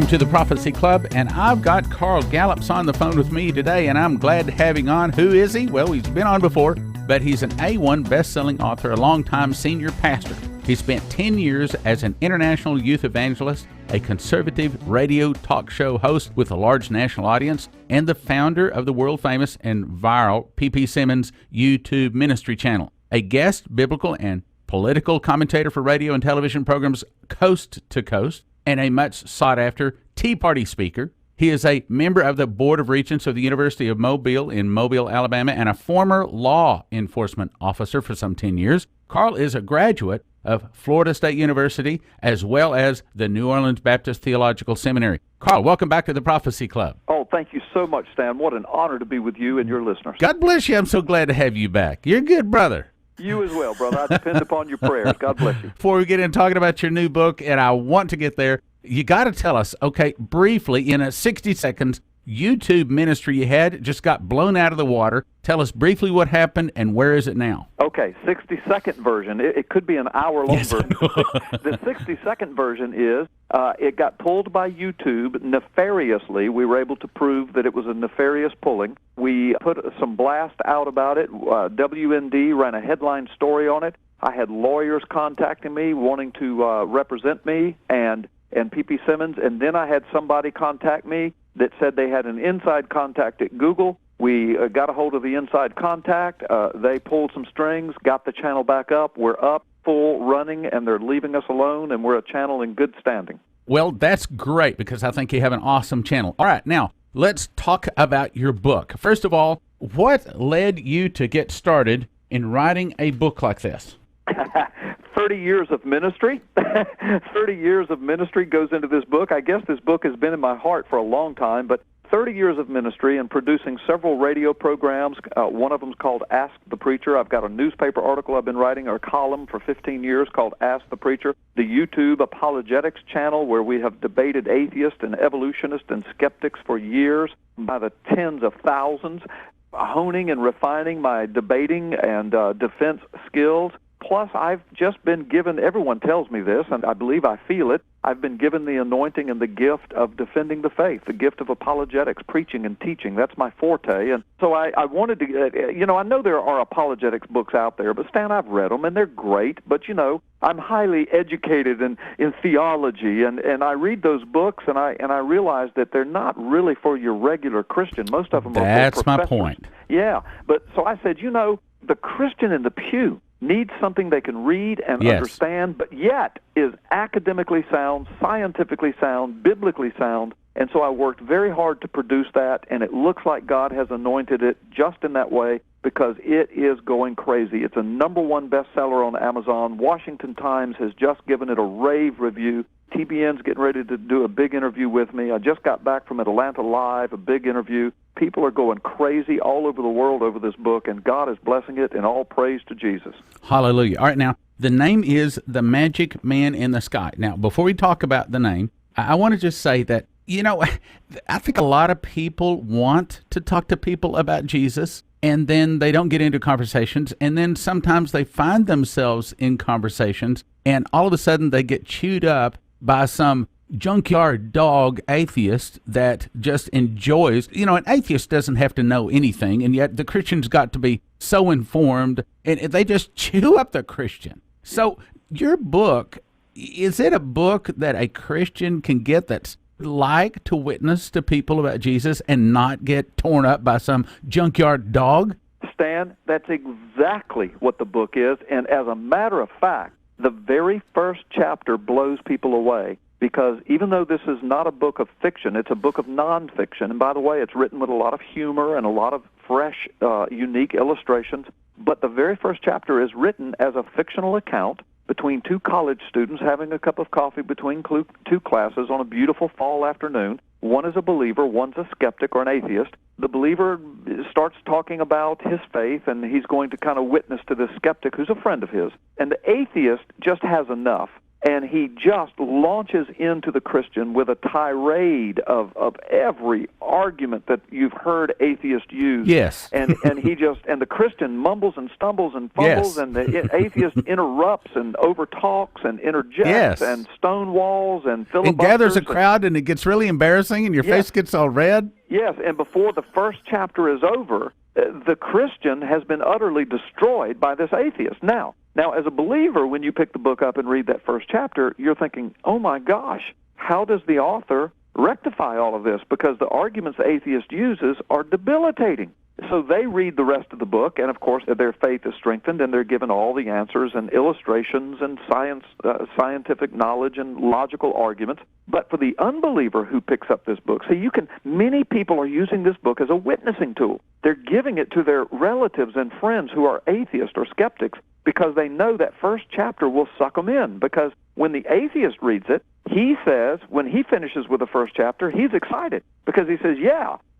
to the Prophecy Club, and I've got Carl Gallups on the phone with me today, and I'm glad to have him on. Who is he? Well, he's been on before, but he's an A1 best-selling author, a longtime senior pastor. He spent 10 years as an international youth evangelist, a conservative radio talk show host with a large national audience, and the founder of the world-famous and viral P.P. Simmons YouTube ministry channel, a guest biblical and political commentator for radio and television programs coast to coast, and a much sought-after Tea Party speaker. He is a member of the Board of Regents of the University of Mobile in Mobile, Alabama, and a former law enforcement officer for some 10 years. Carl is a graduate of Florida State University as well as the New Orleans Baptist Theological Seminary. Carl, welcome back to the Prophecy Club. Oh, thank you so much, Stan. What an honor to be with you and your listeners. God bless you. I'm so glad to have you back. You're a good brother. You as well, brother. I depend upon your prayers. God bless you. Before we get into talking about your new book, and I want to get there, you got to tell us, okay, briefly, in a 60 seconds, YouTube ministry you had just got blown out of the water. Tell us briefly what happened and where is it now? Okay, 60-second version. It could be an hour-long version. The 60-second version is it got pulled by YouTube nefariously. We were able to prove that it was a nefarious pulling. We put some blast out about it. WND ran a headline story on it. I had lawyers contacting me wanting to represent me and P.P. Simmons, and then I had somebody contact me that said they had an inside contact at Google. We got a hold of the inside contact. They pulled some strings, got the channel back up. We're up, full, running, and they're leaving us alone, and we're a channel in good standing. Well, that's great because I think you have an awesome channel. All right, now, let's talk about your book. First of all, what led you to get started in writing a book like this? 30 years of ministry. 30 years of ministry goes into this book. I guess this book has been in my heart for a long time, but 30 years of ministry and producing several radio programs. One of them is called Ask the Preacher. I've got a newspaper article I've been writing, or a column for 15 years called Ask the Preacher. The YouTube Apologetics channel, where we have debated atheists and evolutionists and skeptics for years by the tens of thousands, honing and refining my debating and defense skills. Plus, I've just been given, everyone tells me this, and I believe I feel it, I've been given the anointing and the gift of defending the faith, the gift of apologetics, preaching and teaching. That's my forte. And so I wanted to, I know there are apologetics books out there, but Stan, I've read them, and they're great. But, I'm highly educated in theology, and I read those books, and I realize that they're not really for your regular Christian. Most of them are for professors. That's my point. Yeah, but so I said, the Christian in the pew needs something they can read and understand, but yet is academically sound, scientifically sound, biblically sound. And so I worked very hard to produce that, and it looks like God has anointed it just in that way because it is going crazy. It's a #1 bestseller on Amazon. Washington Times has just given it a rave review. TBN's getting ready to do a big interview with me. I just got back from Atlanta Live, a big interview. People are going crazy all over the world over this book, and God is blessing it, and all praise to Jesus. Hallelujah. All right, now, the name is The Magic Man in the Sky. Now, before we talk about the name, I want to just say that, I think a lot of people want to talk to people about Jesus, and then they don't get into conversations, and then sometimes they find themselves in conversations, and all of a sudden they get chewed up by some junkyard dog atheist that just enjoys, an atheist doesn't have to know anything, and yet the Christian's got to be so informed, and they just chew up the Christian. So your book, is it a book that a Christian can get that's like to witness to people about Jesus and not get torn up by some junkyard dog? Stan, that's exactly what the book is, and as a matter of fact, the very first chapter blows people away. Because even though this is not a book of fiction, it's a book of nonfiction. And by the way, it's written with a lot of humor and a lot of fresh, unique illustrations. But the very first chapter is written as a fictional account between two college students having a cup of coffee between two classes on a beautiful fall afternoon. One is a believer, one's a skeptic or an atheist. The believer starts talking about his faith, and he's going to kind of witness to this skeptic who's a friend of his. And the atheist just has enough. And he just launches into the Christian with a tirade of every argument that you've heard atheists use. Yes. And the Christian mumbles and stumbles and fumbles, Yes. and the atheist interrupts and overtalks and interjects Yes. and stonewalls and filibusters. And gathers a crowd, and it gets really embarrassing, and your face gets all red. Yes, and before the first chapter is over, the Christian has been utterly destroyed by this atheist. Now, as a believer, when you pick the book up and read that first chapter, you're thinking, oh my gosh, how does the author rectify all of this? Because the arguments the atheist uses are debilitating. So they read the rest of the book, and of course their faith is strengthened, and they're given all the answers and illustrations and scientific knowledge and logical arguments. But for the unbeliever who picks up this book, many people are using this book as a witnessing tool. They're giving it to their relatives and friends who are atheists or skeptics because they know that first chapter will suck them in. Because when the atheist reads it, he says, when he finishes with the first chapter, he's excited because he says,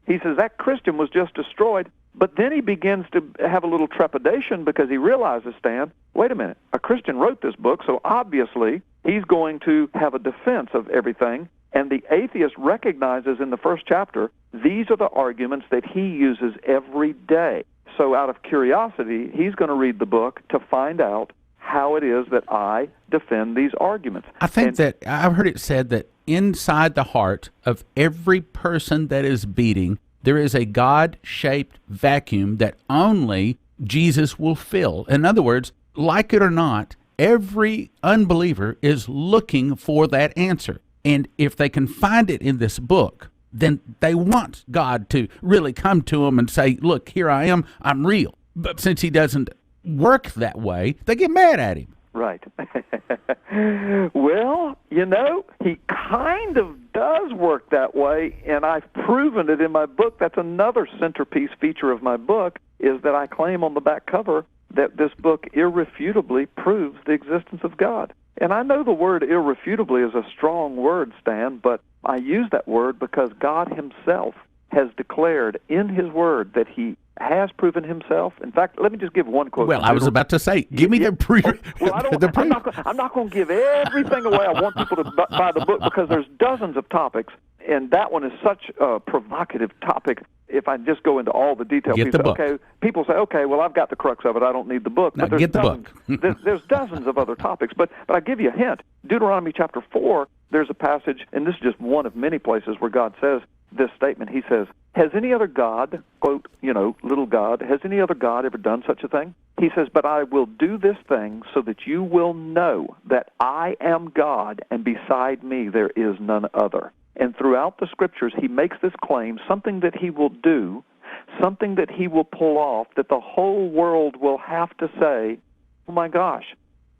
he says, that Christian was just destroyed, but then he begins to have a little trepidation because he realizes, Stan, wait a minute, a Christian wrote this book, so obviously he's going to have a defense of everything, and the atheist recognizes in the first chapter, these are the arguments that he uses every day. So out of curiosity, he's going to read the book to find out how it is that I defend these arguments. I think that I've heard it said that inside the heart of every person that is beating, there is a God-shaped vacuum that only Jesus will fill. In other words, like it or not, every unbeliever is looking for that answer. And if they can find it in this book, then they want God to really come to them and say, look, here I am, I'm real. But since he doesn't work that way, they get mad at him. Right. Well, he kind of does work that way, and I've proven it in my book. That's another centerpiece feature of my book, is that I claim on the back cover that this book irrefutably proves the existence of God. And I know the word irrefutably is a strong word, Stan, but I use that word because God himself has declared in his word that he has proven himself. In fact, let me just give one quote. Well, I was about to say, give me the proof. Well, I'm not going to give everything away. I want people to buy the book because there's dozens of topics, and that one is such a provocative topic. If I just go into all the details, people say, okay, well, I've got the crux of it. I don't need the book. Now, but get the book. There's dozens of other topics, but I'll give you a hint. Deuteronomy chapter 4, there's a passage, and this is just one of many places where God says this statement. He says, has any other God, quote, little God, has any other God ever done such a thing? He says, but I will do this thing so that you will know that I am God, and beside me there is none other. And throughout the Scriptures, he makes this claim, something that he will do, something that he will pull off, that the whole world will have to say, oh my gosh,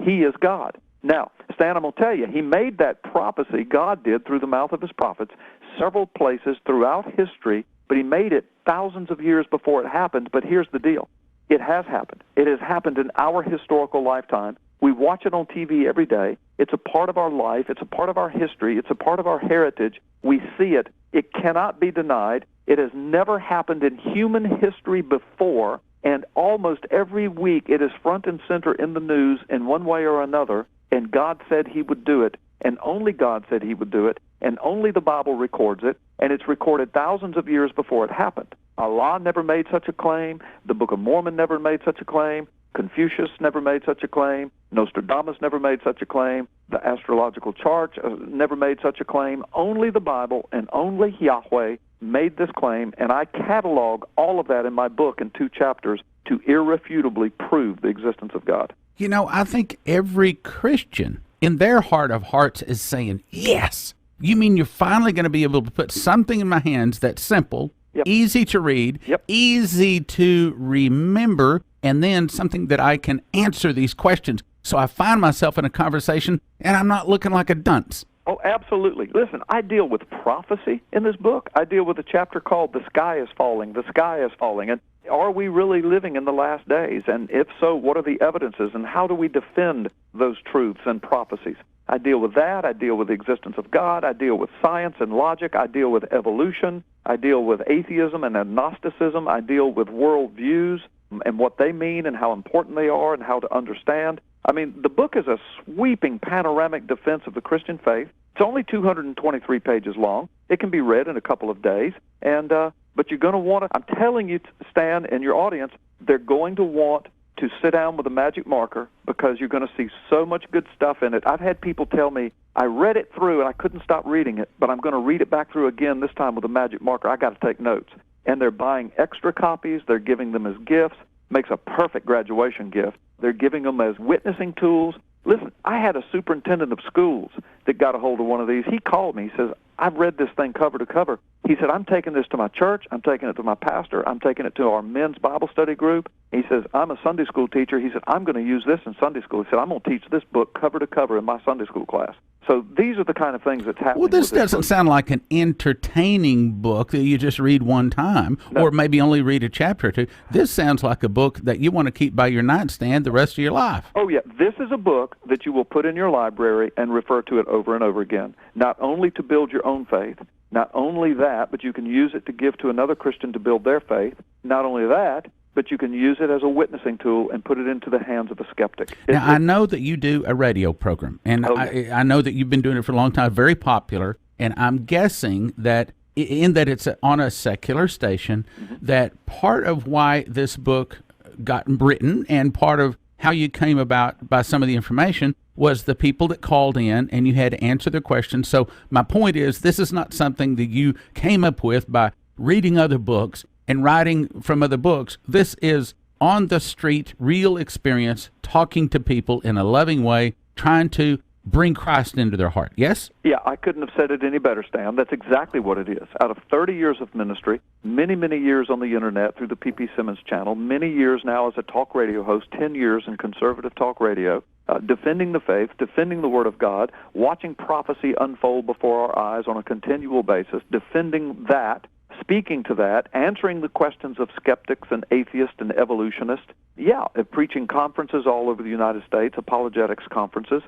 he is God. Now, Stan, I'm going to tell you, he made that prophecy, God did, through the mouth of his prophets, several places throughout history, but he made it thousands of years before it happened. But here's the deal. It has happened. It has happened in our historical lifetime. We watch it on TV every day. It's a part of our life. It's a part of our history. It's a part of our heritage. We see it. It cannot be denied. It has never happened in human history before, and almost every week it is front and center in the news in one way or another, and God said he would do it, and only God said he would do it, and only the Bible records it, and it's recorded thousands of years before it happened. Allah never made such a claim. The Book of Mormon never made such a claim. Confucius never made such a claim. Nostradamus never made such a claim. The astrological chart never made such a claim. Only the Bible and only Yahweh made this claim, and I catalog all of that in my book in 2 chapters to irrefutably prove the existence of God. I think every Christian in their heart of hearts is saying, yes, you mean you're finally going to be able to put something in my hands that's simple, easy to read, easy to remember, and then something that I can answer these questions. So I find myself in a conversation, and I'm not looking like a dunce. Oh, absolutely. Listen, I deal with prophecy in this book. I deal with a chapter called The Sky is Falling, The Sky is Falling. And are we really living in the last days? And if so, what are the evidences? And how do we defend those truths and prophecies? I deal with that. I deal with the existence of God. I deal with science and logic. I deal with evolution. I deal with atheism and agnosticism. I deal with worldviews and what they mean and how important they are and how to understand. I mean, the book is a sweeping panoramic defense of the Christian faith. It's only 223 pages long. It can be read in a couple of days, and but you're going to want to, I'm telling you, Stan, and your audience, they're going to want to sit down with a magic marker because you're going to see so much good stuff in it. I've had people tell me, I read it through and I couldn't stop reading it, but I'm going to read it back through again, this time with a magic marker. I got to take notes. And they're buying extra copies. They're giving them as gifts. Makes a perfect graduation gift. They're giving them as witnessing tools. Listen, I had a superintendent of schools that got a hold of one of these. He called me. He says, I've read this thing cover to cover. He said, I'm taking this to my church. I'm taking it to my pastor. I'm taking it to our men's Bible study group. He says, I'm a Sunday school teacher. He said, I'm going to use this in Sunday school. He said, I'm going to teach this book cover to cover in my Sunday school class. So these are the kind of things that's happening. Well, this doesn't sound like an entertaining book that you just read one time, or maybe only read a chapter or two. This sounds like a book that you want to keep by your nightstand the rest of your life. Oh, yeah. This is a book that you will put in your library and refer to it over and over again, not only to build your own faith, not only that, but you can use it to give to another Christian to build their faith. Not only that, but you can use it as a witnessing tool and put it into the hands of a skeptic. Now, I know that you do a radio program, and I know that you've been doing it for a long time, very popular, and I'm guessing that in that it's on a secular station, that part of why this book got written and part of how you came about by some of the information was the people that called in and you had to answer their questions. So my point is, this is not something that you came up with by reading other books and writing from other books. This is on the street, real experience, talking to people in a loving way, trying to bring Christ into their heart. Yes? Yeah, I couldn't have said it any better, Stan. That's exactly what it is. Out of 30 years of ministry, many, many years on the internet through the P.P. Simmons channel, many years now as a talk radio host, 10 years in conservative talk radio, defending the faith, defending the Word of God, watching prophecy unfold before our eyes on a continual basis, defending that, speaking to that, answering the questions of skeptics and atheists and evolutionists. Yeah, preaching conferences all over the United States, apologetics conferences.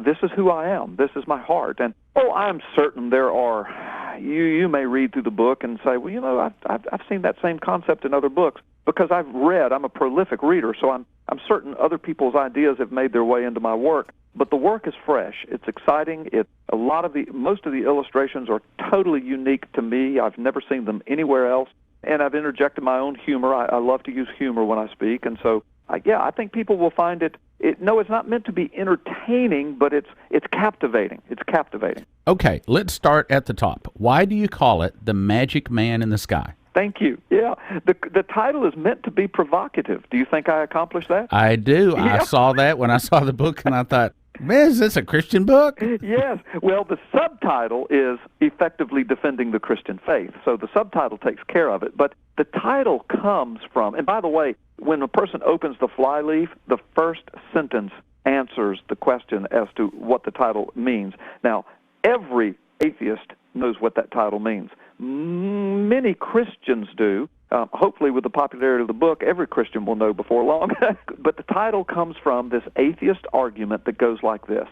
This is who I am. This is my heart. And, I'm certain there are, you may read through the book and say, well, you know, I've seen that same concept in other books because I'm a prolific reader, so I'm certain other people's ideas have made their way into my work. But the work is fresh. It's exciting. Most of the illustrations are totally unique to me. I've never seen them anywhere else. And I've interjected my own humor. I love to use humor when I speak. And so, I think people will find it. No, it's not meant to be entertaining, but it's captivating. It's captivating. Okay, let's start at the top. Why do you call it The Magic Man in the Sky? Thank you. Yeah, the title is meant to be provocative. Do you think I accomplished that? I do. Yeah. I saw that when I saw the book, and I thought, man, is this a Christian book? Yes. Well, the subtitle is effectively defending the Christian faith, so the subtitle takes care of it. But the title comes from, and by the way, when a person opens the flyleaf, the first sentence answers the question as to what the title means. Now, every atheist knows what that title means. Many Christians do. Hopefully, with the popularity of the book, every Christian will know before long. But the title comes from this atheist argument that goes like this.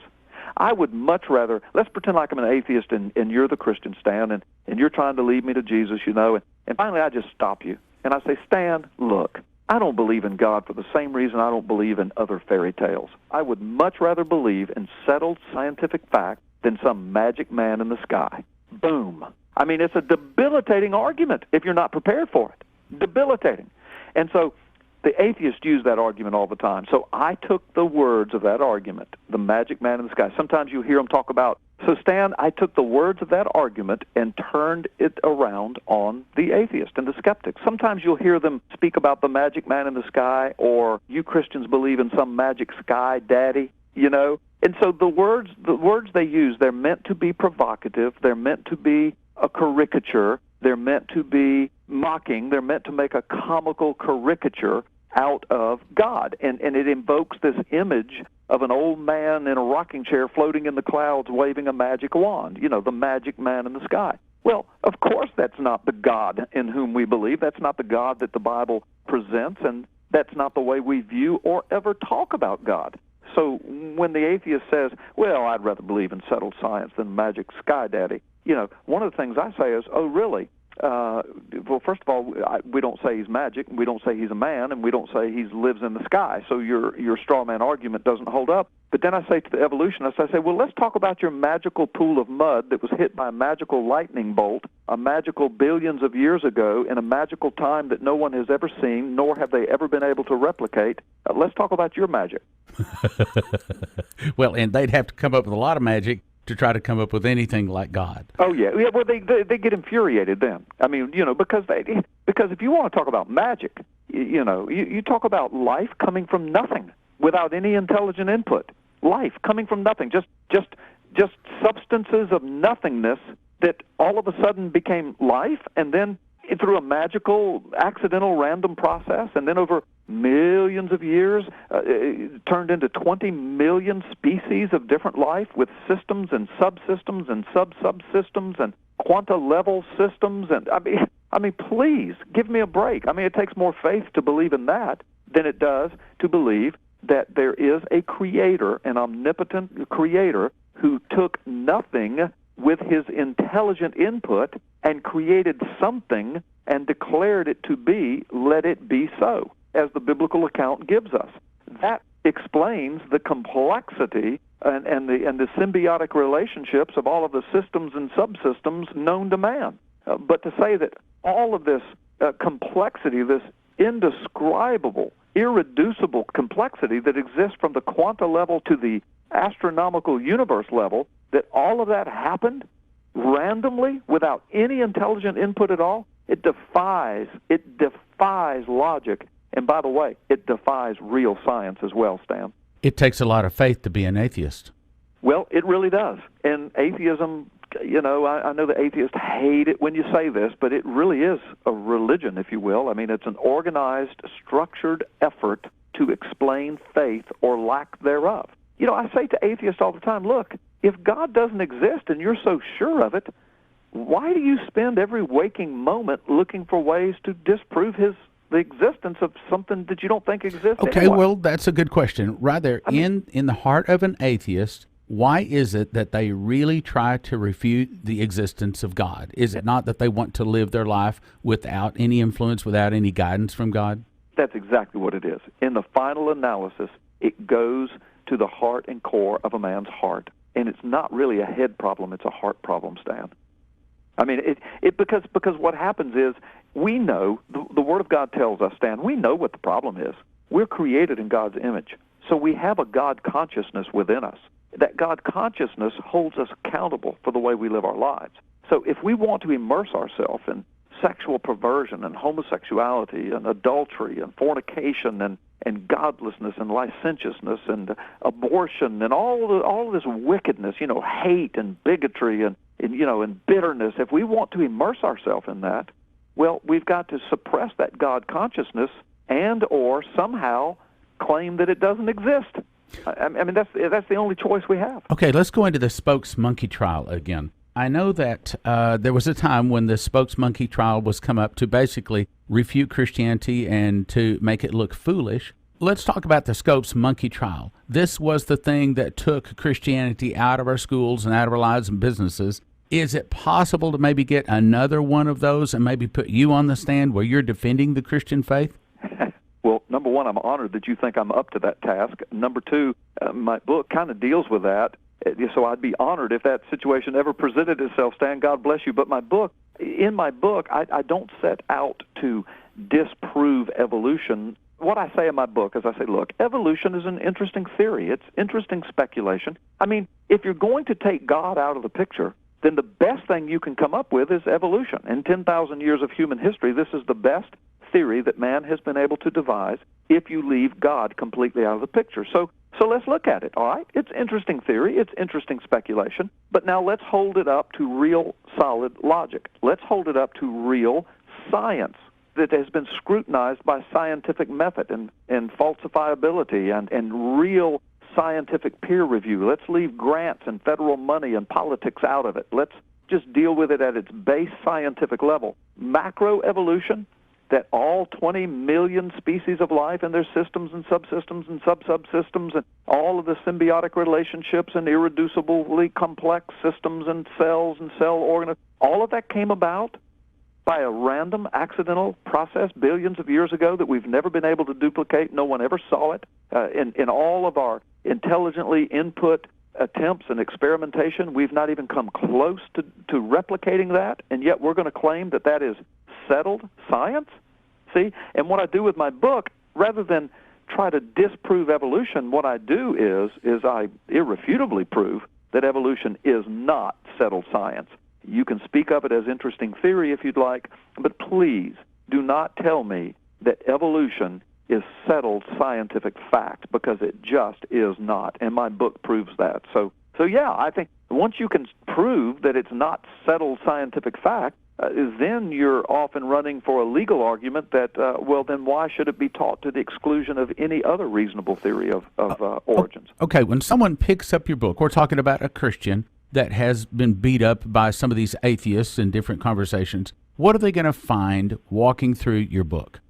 I would much rather, let's pretend like I'm an atheist and you're the Christian, Stan, and you're trying to lead me to Jesus, and finally I just stop you. And I say, Stan, look, I don't believe in God for the same reason I don't believe in other fairy tales. I would much rather believe in settled scientific fact than some magic man in the sky. Boom. I mean, it's a debilitating argument if you're not prepared for it. Debilitating. And so the atheists use that argument all the time. So I took the words of that argument, the magic man in the sky. Sometimes you hear them talk about, so Stan, I took the words of that argument and turned it around on the atheist and the skeptic. Sometimes you'll hear them speak about the magic man in the sky, or you Christians believe in some magic sky daddy, And so the words they use, they're meant to be provocative. They're meant to be a caricature. They're meant to be mocking. They're meant to make a comical caricature out of God. And it invokes this image of an old man in a rocking chair floating in the clouds waving a magic wand, the magic man in the sky. Well, of course that's not the God in whom we believe. That's not the God that the Bible presents, and that's not the way we view or ever talk about God. So when the atheist says, well, I'd rather believe in settled science than magic sky daddy, one of the things I say is, oh, really? Well, first of all, we don't say he's magic, we don't say he's a man, and we don't say he lives in the sky. So your straw man argument doesn't hold up. But then I say to the evolutionists, I say, well, let's talk about your magical pool of mud that was hit by a magical lightning bolt, a magical billions of years ago, in a magical time that no one has ever seen, nor have they ever been able to replicate. Let's talk about your magic. Well, and they'd have to come up with a lot of magic to try to come up with anything like God. Oh yeah. Well, they get infuriated then. I mean, because if you want to talk about magic, you talk about life coming from nothing without any intelligent input. Life coming from nothing, just substances of nothingness that all of a sudden became life, and then through a magical, accidental, random process, and then over millions of years, it turned into 20 million species of different life with systems and subsystems and sub-subsystems and quanta-level systems. And I mean, please, give me a break. I mean, it takes more faith to believe in that than it does to believe that there is a creator, an omnipotent creator, who took nothing with his intelligent input and created something and declared it to be, let it be so, as the biblical account gives us. That explains the complexity and the symbiotic relationships of all of the systems and subsystems known to man. But to say that all of this complexity, this indescribable, irreducible complexity that exists from the quanta level to the astronomical universe level, that all of that happened randomly without any intelligent input at all, it defies logic. And by the way, it defies real science as well, Stan. It takes a lot of faith to be an atheist. Well, it really does. And atheism, I know the atheists hate it when you say this, but it really is a religion, if you will. I mean, it's an organized, structured effort to explain faith or lack thereof. I say to atheists all the time, look, if God doesn't exist and you're so sure of it, why do you spend every waking moment looking for ways to disprove the existence of something that you don't think exists? Okay, anyway? Well, that's a good question. Right there, in the heart of an atheist, why is it that they really try to refute the existence of God? Is it not that they want to live their life without any influence, without any guidance from God? That's exactly what it is. In the final analysis, it goes to the heart and core of a man's heart. And it's not really a head problem, it's a heart problem, Stan. I mean, because what happens is, we know, the Word of God tells us, Stan, we know what the problem is. We're created in God's image. So we have a God consciousness within us. That God consciousness holds us accountable for the way we live our lives. So if we want to immerse ourselves in sexual perversion and homosexuality and adultery and fornication and godlessness and licentiousness and abortion and all of this wickedness, hate and bigotry and bitterness, if we want to immerse ourselves in that, well, we've got to suppress that God consciousness and or somehow claim that it doesn't exist. I mean, that's the only choice we have. Okay, let's go into the spokes monkey trial again. I know that there was a time when the spokes monkey trial was come up to basically refute Christianity and to make it look foolish. Let's talk about the spokes monkey trial. This was the thing that took Christianity out of our schools and out of our lives and businesses. Is it possible to maybe get another one of those and maybe put you on the stand where you're defending the Christian faith? Well, number one, I'm honored that you think I'm up to that task. Number two, my book kind of deals with that. So I'd be honored if that situation ever presented itself, Stan. God bless you. But in my book, I don't set out to disprove evolution. What I say in my book is I say, look, evolution is an interesting theory. It's interesting speculation. I mean, if you're going to take God out of the picture, then the best thing you can come up with is evolution. In 10,000 years of human history, this is the best theory that man has been able to devise if you leave God completely out of the picture. So let's look at it, all right? It's interesting theory, it's interesting speculation, but now let's hold it up to real solid logic. Let's hold it up to real science that has been scrutinized by scientific method and falsifiability and real scientific peer review. Let's leave grants and federal money and politics out of it. Let's just deal with it at its base scientific level. Macroevolution, that all 20 million species of life and their systems and subsystems and sub-subsystems and all of the symbiotic relationships and irreducibly complex systems and cells and cell organs, all of that came about by a random, accidental process billions of years ago that we've never been able to duplicate. No one ever saw it. In all of our intelligently input attempts and experimentation, we've not even come close to replicating that, and yet we're going to claim that that is settled science? See? And what I do with my book, rather than try to disprove evolution, what I do is I irrefutably prove that evolution is not settled science. You can speak of it as interesting theory if you'd like, but please do not tell me that evolution is settled scientific fact, because it just is not, and my book proves that. So yeah, I think once you can prove that it's not settled scientific fact, then you're off and running for a legal argument that, well, then why should it be taught to the exclusion of any other reasonable theory of origins? Okay, when someone picks up your book, we're talking about a Christian that has been beat up by some of these atheists in different conversations. What are they going to find walking through your book?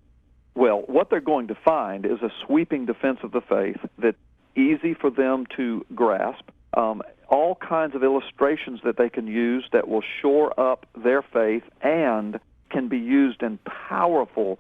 Well, what they're going to find is a sweeping defense of the faith that's easy for them to grasp, all kinds of illustrations that they can use that will shore up their faith and can be used in powerful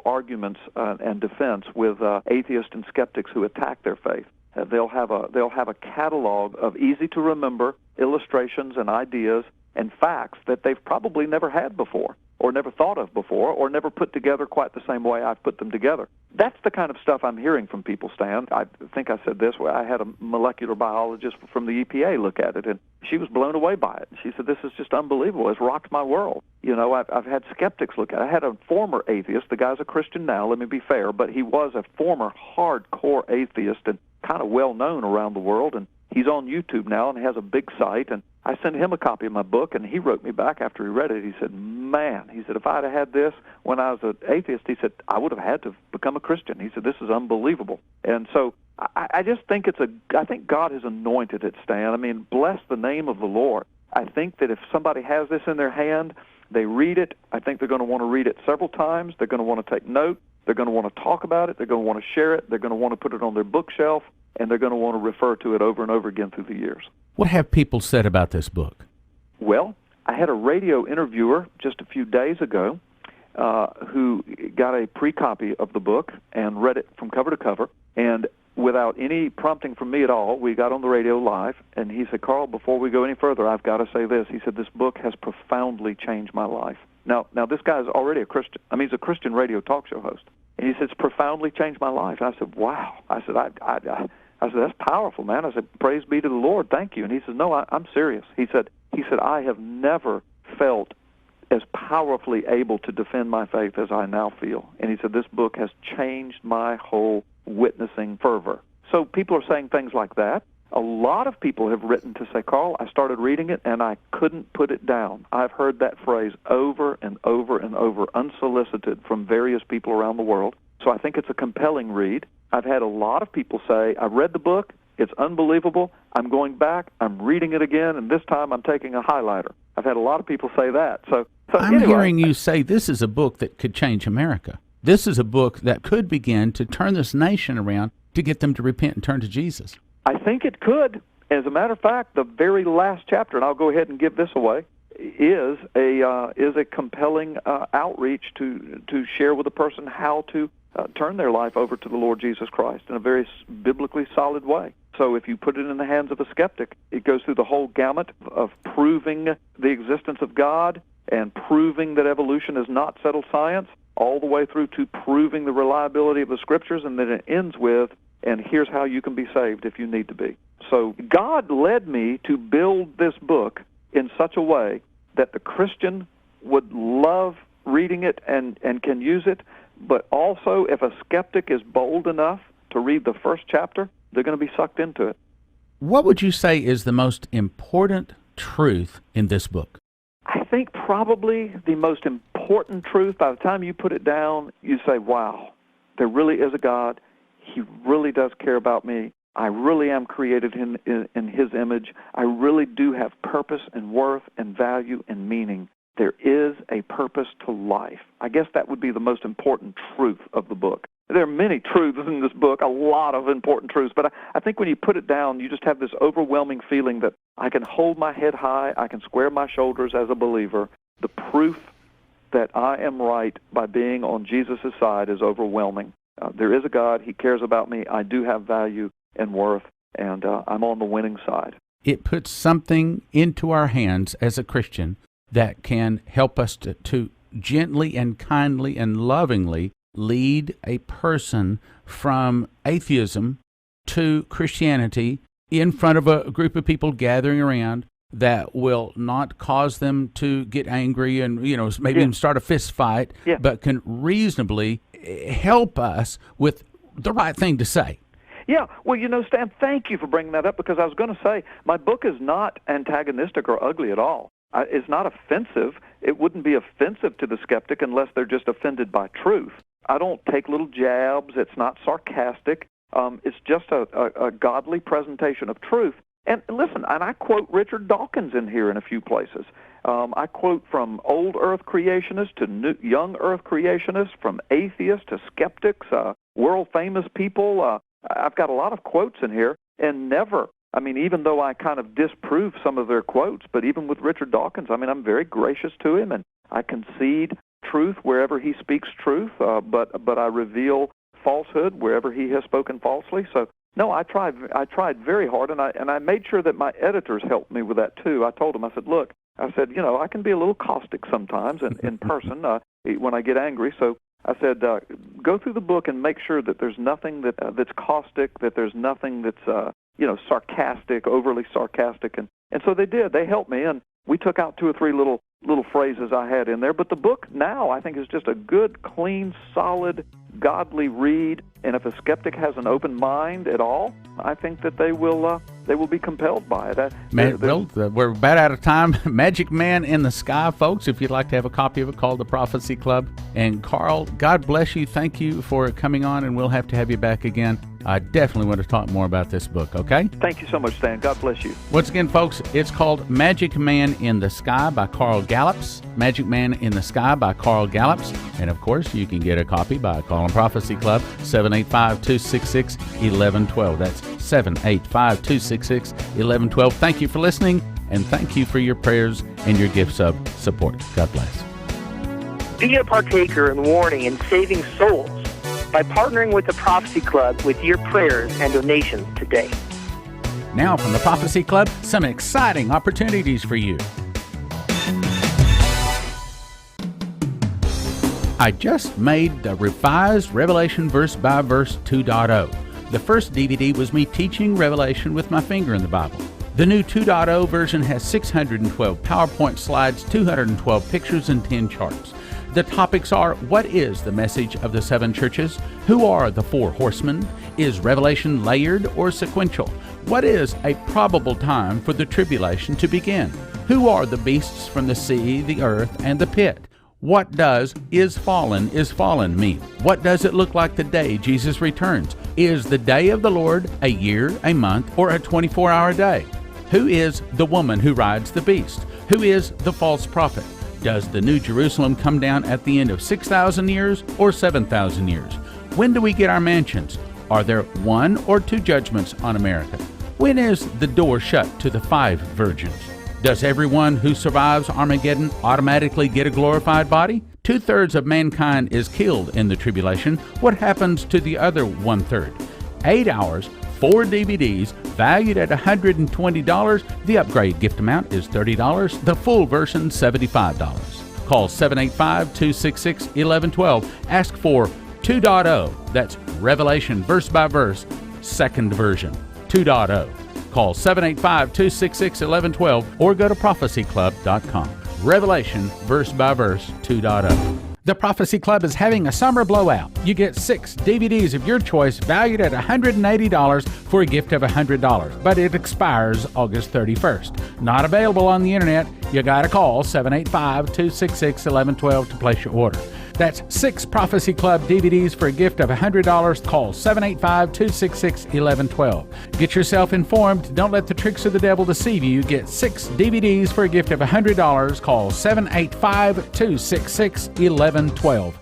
arguments and defense with atheists and skeptics who attack their faith. They'll have a catalog of easy-to-remember illustrations and ideas and facts that they've probably never had before, or never thought of before, or never put together quite the same way I've put them together. That's the kind of stuff I'm hearing from people, Stan. I think I said this, where I had a molecular biologist from the EPA look at it, and she was blown away by it. She said, this is just unbelievable. It's rocked my world. You know, I've had skeptics look at it. I had a former atheist. The guy's a Christian now, let me be fair, but he was a former hardcore atheist and kind of well-known around the world, and he's on YouTube now and has a big site, and I sent him a copy of my book, and he wrote me back after he read it. He said, man, he said, if I'd have had this when I was an atheist, he said, I would have had to become a Christian. He said, this is unbelievable. And so I just think I think God has anointed it, Stan. I mean, bless the name of the Lord. I think that if somebody has this in their hand, they read it, I think they're going to want to read it several times. They're going to want to take note. They're going to want to talk about it. They're going to want to share it. They're going to want to put it on their bookshelf, and they're going to want to refer to it over and over again through the years. What have people said about this book? Well, I had a radio interviewer just a few days ago who got a pre-copy of the book and read it from cover to cover, and without any prompting from me at all, we got on the radio live, and he said, Carl, before we go any further, I've got to say this. He said, this book has profoundly changed my life. Now this guy is already a Christian. I mean, he's a Christian radio talk show host. And he said, it's profoundly changed my life. And I said, wow. I said, I said, that's powerful, man. I said, praise be to the Lord. Thank you. And he said, no, I'm serious. He said, I have never felt as powerfully able to defend my faith as I now feel. And he said, this book has changed my whole witnessing fervor. So people are saying things like that. A lot of people have written to say, Carl, I started reading it and I couldn't put it down. I've heard that phrase over and over and over, unsolicited, from various people around the world. So I think it's a compelling read. I've had a lot of people say, I read the book, it's unbelievable, I'm going back, I'm reading it again, and this time I'm taking a highlighter. I've had a lot of people say that. So I'm anyway, hearing you say this is a book that could change America. This is a book that could begin to turn this nation around to get them to repent and turn to Jesus. I think it could. As a matter of fact, the very last chapter, and I'll go ahead and give this away, is a compelling outreach to share with a person how to turn their life over to the Lord Jesus Christ in a very biblically solid way. So if you put it in the hands of a skeptic, it goes through the whole gamut of proving the existence of God and proving that evolution is not settled science, all the way through to proving the reliability of the Scriptures, and then it ends with, and here's how you can be saved if you need to be. So God led me to build this book in such a way that the Christian would love reading it and can use it, but also if a skeptic is bold enough to read the first chapter, they're going to be sucked into it. What would you say is the most important truth in this book? I think probably the most important truth, by the time you put it down, you say, wow, there really is a God. He really does care about me. I really am created in His image. I really do have purpose and worth and value and meaning. There is a purpose to life. I guess that would be the most important truth of the book. There are many truths in this book, a lot of important truths, but I think when you put it down, you just have this overwhelming feeling that I can hold my head high, I can square my shoulders as a believer. The proof that I am right by being on Jesus' side is overwhelming. There is a God. He cares about me. I do have value and worth, and I'm on the winning side. It puts something into our hands as a Christian that can help us to gently and kindly and lovingly lead a person from atheism to Christianity in front of a group of people gathering around, that will not cause them to get angry and, maybe even start a fist fight, but can reasonably help us with the right thing to say. Yeah, well, Stan, thank you for bringing that up, because I was going to say my book is not antagonistic or ugly at all. It's not offensive. It wouldn't be offensive to the skeptic unless they're just offended by truth. I don't take little jabs. It's not sarcastic. It's just a godly presentation of truth. And listen, and I quote Richard Dawkins in here in a few places. I quote from old earth creationists to young earth creationists, from atheists to skeptics, world-famous people. I've got a lot of quotes in here, and even though I kind of disprove some of their quotes, but even with Richard Dawkins, I'm very gracious to him, and I concede truth wherever he speaks truth, but I reveal falsehood wherever he has spoken falsely. So, no, I tried very hard, and I made sure that my editors helped me with that too. I told them, I said, look, I can be a little caustic sometimes in person when I get angry. So I said, go through the book and make sure that there's nothing that's caustic, that there's nothing that's sarcastic, overly sarcastic, and so they did. They helped me, and we took out 2 or 3 little phrases I had in there. But the book now, I think, is just a good, clean, solid, godly read. And if a skeptic has an open mind at all, I think that they will be compelled by it. We're about out of time. Magic Man in the Sky, folks, if you'd like to have a copy of it, called The Prophecy Club. And Carl, God bless you. Thank you for coming on, and we'll have to have you back again. I definitely want to talk more about this book, okay? Thank you so much, Stan. God bless you. Once again, folks, it's called Magic Man in the Sky by Carl Gallups. Magic Man in the Sky by Carl Gallups. And, of course, you can get a copy by calling Prophecy Club, 785-266-1112. That's 785-266-1112. Thank you for listening, and thank you for your prayers and your gifts of support. God bless. Be a partaker in warning and saving souls by partnering with the Prophecy Club with your prayers and donations today. Now from the Prophecy Club, some exciting opportunities for you. I just made the revised Revelation Verse by Verse 2.0. The first DVD was me teaching Revelation with my finger in the Bible. The new 2.0 version has 612 PowerPoint slides, 212 pictures, and 10 charts. The topics are: what is the message of the 7 churches? Who are the 4 horsemen? Is Revelation layered or sequential? What is a probable time for the tribulation to begin? Who are the beasts from the sea, the earth, and the pit? What does is fallen mean? What does it look like the day Jesus returns? Is the day of the Lord a year, a month, or a 24-hour day? Who is the woman who rides the beast? Who is the false prophet? Does the New Jerusalem come down at the end of 6,000 years or 7,000 years? When do we get our mansions? Are there 1 or 2 judgments on America? When is the door shut to the 5 virgins? Does everyone who survives Armageddon automatically get a glorified body? 2/3 of mankind is killed in the tribulation. What happens to the other 1/3? 8 hours, 4 DVDs, valued at $120. The upgrade gift amount is $30. The full version, $75. Call 785-266-1112. Ask for 2.0. That's Revelation Verse by Verse, second version, 2.0. Call 785-266-1112 or go to prophecyclub.com. Revelation Verse by Verse 2.0. The Prophecy Club is having a summer blowout. You get 6 DVDs of your choice valued at $180 for a gift of $100, but it expires August 31st. Not available on the internet. You gotta call 785-266-1112 to place your order. That's 6 Prophecy Club DVDs for a gift of $100. Call 785-266-1112. Get yourself informed. Don't let the tricks of the devil deceive you. Get 6 DVDs for a gift of $100. Call 785-266-1112.